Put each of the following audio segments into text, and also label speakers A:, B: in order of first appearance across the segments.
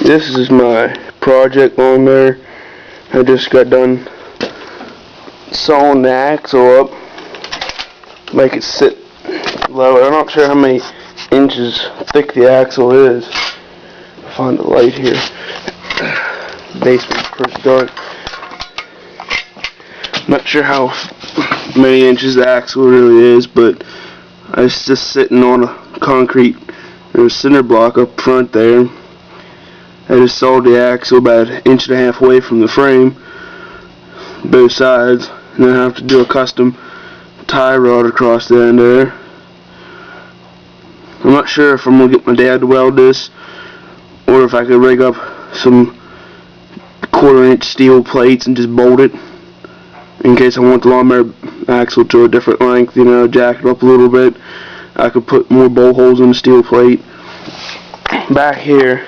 A: This is my project on there. I just got done sawing the axle up, make it sit lower. I'm not sure how many inches thick the axle is. I'll find the light here. Basement's pretty dark. Not sure how many inches the axle really is, but I was just sitting on a concrete cinder block up front there. I just sawed the axle about 1.5 inches away from the frame, both sides, and then I have to do a custom tie rod across the end there. I'm not sure if I'm going to get my dad to weld this, or if I could rig up some 1/4 inch steel plates and just bolt it, in case I want the lawnmower axle to a different length, you know, jack it up a little bit. I could put more bolt holes in the steel plate. Back here,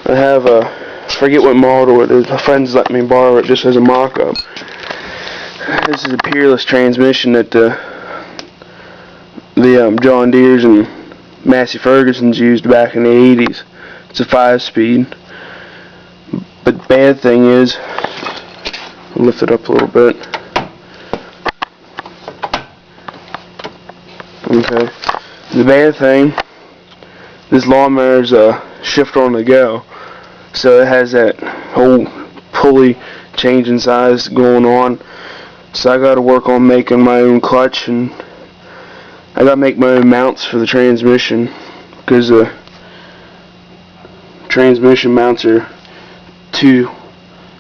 A: I have a, I forget what model it is, my friends let me borrow it just as a mock-up. This is a Peerless transmission that the John Deere's and Massey Ferguson's used back in the 80s. It's a 5-speed. But the bad thing is, I'll lift it up a little bit. Okay. The bad thing, this lawnmower's a shift on the go. So it has that whole pulley changing size going on. So I gotta work on making my own clutch, and I gotta make my own mounts for the transmission, because the transmission mounts are too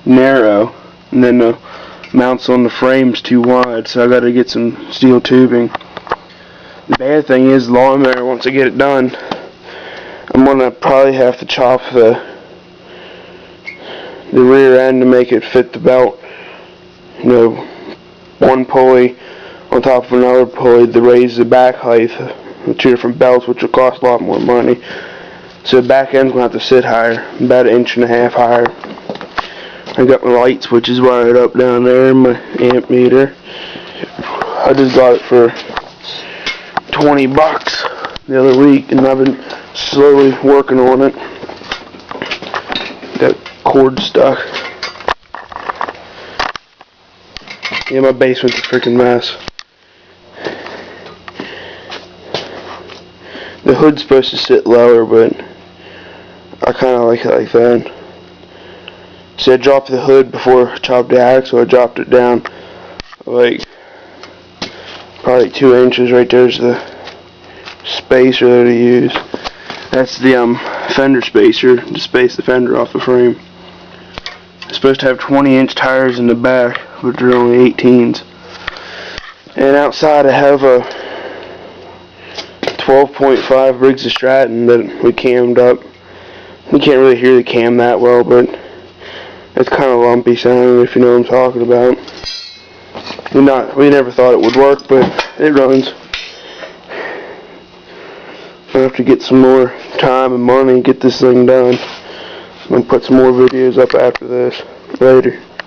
A: narrow, and then the mounts on the frame's too wide, so I gotta get some steel tubing. The bad thing is, the lawnmower, once I get it done, I'm gonna probably have to chop the rear end to make it fit the belt. You know, one pulley on top of another pulley to raise the back height of 2 different belts, which will cost a lot more money. So the back end's gonna have to sit higher, about 1.5 inches higher. I got my light switches wired up down there, my amp meter. I just got it for $20 the other week, and I've been slowly working on it. That cord stuck. Yeah, my basement's a freaking mess. The hood's supposed to sit lower, but I kind of like it like that. See, I dropped the hood before I chopped the axle. I dropped it down like probably 2 inches. Right there's the spacer that I use. That's the fender spacer to space the fender off the frame. It's supposed to have 20-inch tires in the back, but they're only 18s. And outside I have a 12.5 Briggs & Stratton that we cammed up. You can't really hear the cam that well, but it's kind of lumpy sounding, if you know what I'm talking about. We never thought it would work, but it runs. I have to get some more time and money to get this thing done. I'm going to put some more videos up after this later.